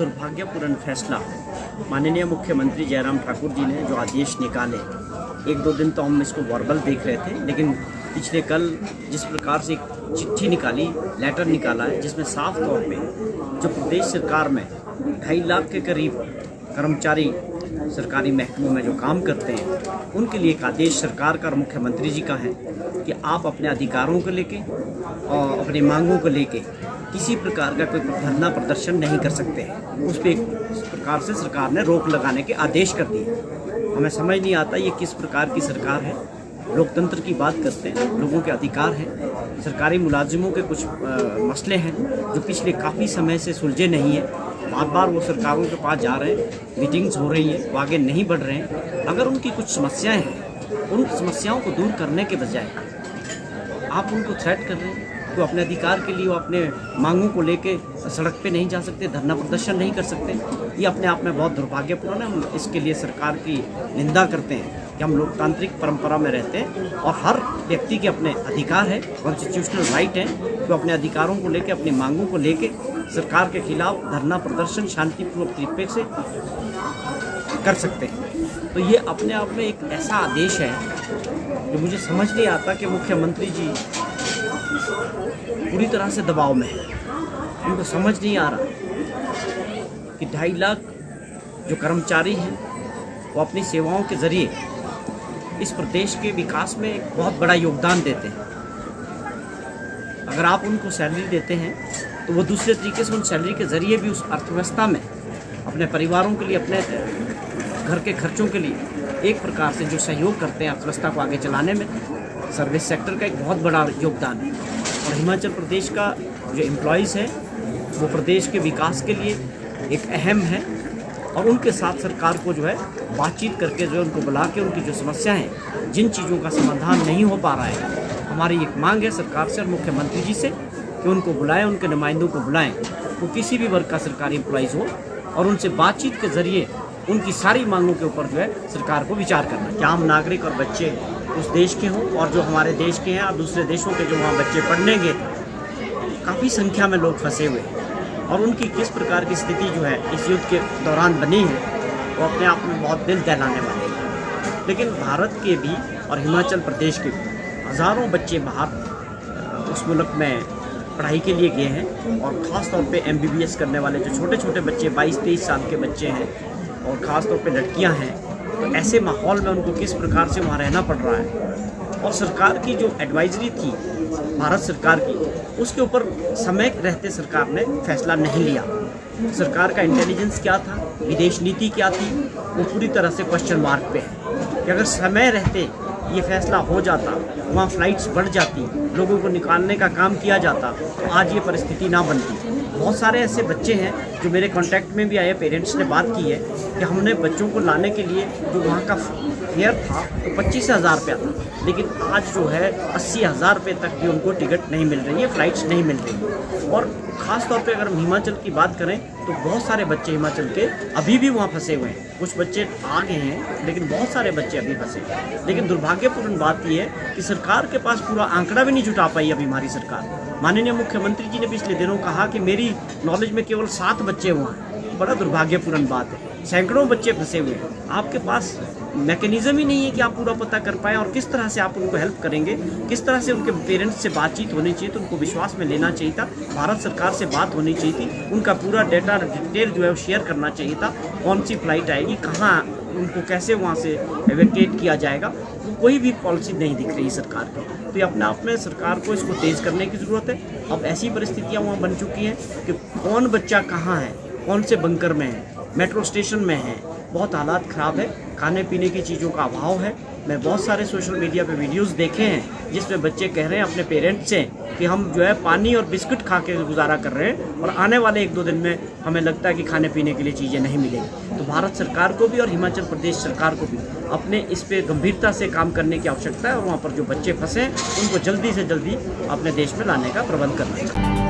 दुर्भाग्यपूर्ण फैसला माननीय मुख्यमंत्री जयराम ठाकुर जी ने जो आदेश निकाले, एक दो दिन तो हम इसको वर्बल देख रहे थे, लेकिन पिछले कल जिस प्रकार से एक चिट्ठी निकाली, लेटर निकाला है, जिसमें साफ तौर पे जो प्रदेश सरकार में 2.5 लाख के करीब कर्मचारी सरकारी महकमों में जो काम करते हैं, उनके लिए एक आदेश सरकार का और मुख्यमंत्री जी का है कि आप अपने अधिकारों को लेके और अपनी मांगों को लेके किसी प्रकार का कोई धरना प्रदर्शन नहीं कर सकते हैं। उस पर एक प्रकार से सरकार ने रोक लगाने के आदेश कर दिए। हमें समझ नहीं आता ये किस प्रकार की सरकार है। लोकतंत्र की बात करते हैं, लोगों के अधिकार हैं, सरकारी मुलाजिमों के कुछ मसले हैं जो पिछले काफ़ी समय से सुलझे नहीं हैं। बार बार वो सरकारों के पास जा रहे हैं, मीटिंग्स हो रही हैं, वो आगे नहीं बढ़ रहे हैं। अगर उनकी कुछ समस्याएं हैं, उन समस्याओं को दूर करने के बजाय आप उनको थ्रेट कर रहे हैं। तो अपने अधिकार के लिए वो अपने मांगों को लेके सड़क पे नहीं जा सकते, धरना प्रदर्शन नहीं कर सकते। ये अपने आप में बहुत दुर्भाग्यपूर्ण है। हम इसके लिए सरकार की निंदा करते हैं कि हम लोकतांत्रिक परंपरा में रहते हैं और हर व्यक्ति के अपने अधिकार है, कॉन्स्टिट्यूशनल राइट है, तो अपने अधिकारों को लेके, अपनी मांगों को लेके सरकार के खिलाफ धरना प्रदर्शन शांतिपूर्वक तरीके से कर सकते हैं। तो ये अपने आप में एक ऐसा आदेश है जो मुझे समझ नहीं आता कि मुख्यमंत्री जी पूरी तरह से दबाव में है। उनको समझ नहीं आ रहा कि 2.5 लाख जो कर्मचारी हैं वो अपनी सेवाओं के ज़रिए इस प्रदेश के विकास में एक बहुत बड़ा योगदान देते हैं। अगर आप उनको सैलरी देते हैं तो वो दूसरे तरीके से उन सैलरी के ज़रिए भी उस अर्थव्यवस्था में अपने परिवारों के लिए, अपने घर के खर्चों के लिए एक प्रकार से जो सहयोग करते हैं अर्थव्यवस्था को आगे चलाने में, सर्विस सेक्टर का एक बहुत बड़ा योगदान है। और हिमाचल प्रदेश का जो एम्प्लॉइज़ है वो प्रदेश के विकास के लिए एक अहम है और उनके साथ सरकार को जो है बातचीत करके जो है उनको बुला के उनकी जो समस्याएं हैं, जिन चीज़ों का समाधान नहीं हो पा रहा है, हमारी एक मांग है सरकार से और मुख्यमंत्री जी से कि उनको बुलाएं, उनके नुमाइंदों को बुलाएं, वो किसी भी वर्ग का सरकारी एम्प्लॉइज़ हो, और उनसे बातचीत के ज़रिए उनकी सारी मांगों के ऊपर जो है सरकार को विचार करना। क्या आम नागरिक और बच्चे उस देश के हों और जो हमारे देश के हैं और दूसरे देशों के जो वहाँ बच्चे पढ़ने गए थे, काफ़ी संख्या में लोग फंसे हुए हैं और उनकी किस प्रकार की स्थिति जो है इस युद्ध के दौरान बनी है, वो अपने आप में बहुत दिल दहलाने वाली है। लेकिन भारत के भी और हिमाचल प्रदेश के भी हज़ारों बच्चे बाहर उस मुल्क में पढ़ाई के लिए गए हैं और ख़ास तौर पे MBBS करने वाले जो छोटे छोटे बच्चे 22-23 साल के बच्चे हैं और ख़ास तौर पे लड़कियां हैं, तो ऐसे माहौल में उनको किस प्रकार से वहाँ रहना पड़ रहा है। और सरकार की जो एडवाइजरी थी भारत सरकार की, उसके ऊपर समय रहते सरकार ने फैसला नहीं लिया। सरकार का इंटेलिजेंस क्या था, विदेश नीति क्या थी, वो पूरी तरह से क्वेश्चन मार्क पे है कि अगर समय रहते ये फैसला हो जाता, वहाँ फ़्लाइट्स बढ़ जाती, लोगों को निकालने का काम किया जाता, तो आज ये परिस्थिति ना बनती। बहुत सारे ऐसे बच्चे हैं जो मेरे कांटेक्ट में भी आए, पेरेंट्स ने बात की है कि हमने बच्चों को लाने के लिए जो वहाँ का फेयर था तो 25,000 रुपया था, लेकिन आज जो है 80,000 रुपये तक भी उनको टिकट नहीं मिल रही है, फ़्लाइट्स नहीं मिल रही है। और ख़ास तौर पे अगर हम हिमाचल की बात करें तो बहुत सारे बच्चे हिमाचल के अभी भी वहाँ फंसे हुए हैं। कुछ बच्चे आ गए हैं लेकिन बहुत सारे बच्चे अभी फंसे हैं। लेकिन दुर्भाग्यपूर्ण बात यह है कि सरकार के पास पूरा आंकड़ा भी नहीं जुटा पाई अभी हमारी सरकार। माननीय मुख्यमंत्री जी ने पिछले दिनों कहा कि मेरी नॉलेज में केवल 7 बच्चे हुए हैं। बड़ा दुर्भाग्यपूर्ण बात है, सैकड़ों बच्चे फंसे हुए हैं। आपके पास मैकेनिज़्म ही नहीं है कि आप पूरा पता कर पाएँ और किस तरह से आप उनको हेल्प करेंगे, किस तरह से उनके पेरेंट्स से बातचीत होनी चाहिए, तो उनको विश्वास में लेना चाहिए था, भारत सरकार से बात होनी चाहिए थी, उनका पूरा डेटा डिटेल जो है वो शेयर करना चाहिए था। कौन सी फ़्लाइट आएगी, कहाँ, उनको कैसे वहाँ से एवेक्यूएट किया जाएगा, कोई भी पॉलिसी नहीं दिख रही सरकार की। तो ये अपने आप में सरकार को इसको तेज़ करने की ज़रूरत है। अब ऐसी परिस्थितियाँ वहाँ बन चुकी हैं कि कौन बच्चा कहाँ है, कौन से बंकर में है, मेट्रो स्टेशन में है, बहुत हालात ख़राब है, खाने पीने की चीज़ों का अभाव है। मैं बहुत सारे सोशल मीडिया पे वीडियोस देखे हैं जिसमें बच्चे कह रहे हैं अपने पेरेंट्स से कि हम जो है पानी और बिस्कुट खा के गुजारा कर रहे हैं और आने वाले 1-2 दिन में हमें लगता है कि खाने पीने के लिए चीज़ें नहीं मिलेंगी। तो भारत सरकार को भी और हिमाचल प्रदेश सरकार को भी अपने इस पे गंभीरता से काम करने की आवश्यकता है और वहाँ पर जो बच्चे फंसे हैं उनको जल्दी से जल्दी अपने देश में लाने का प्रबंध करना है।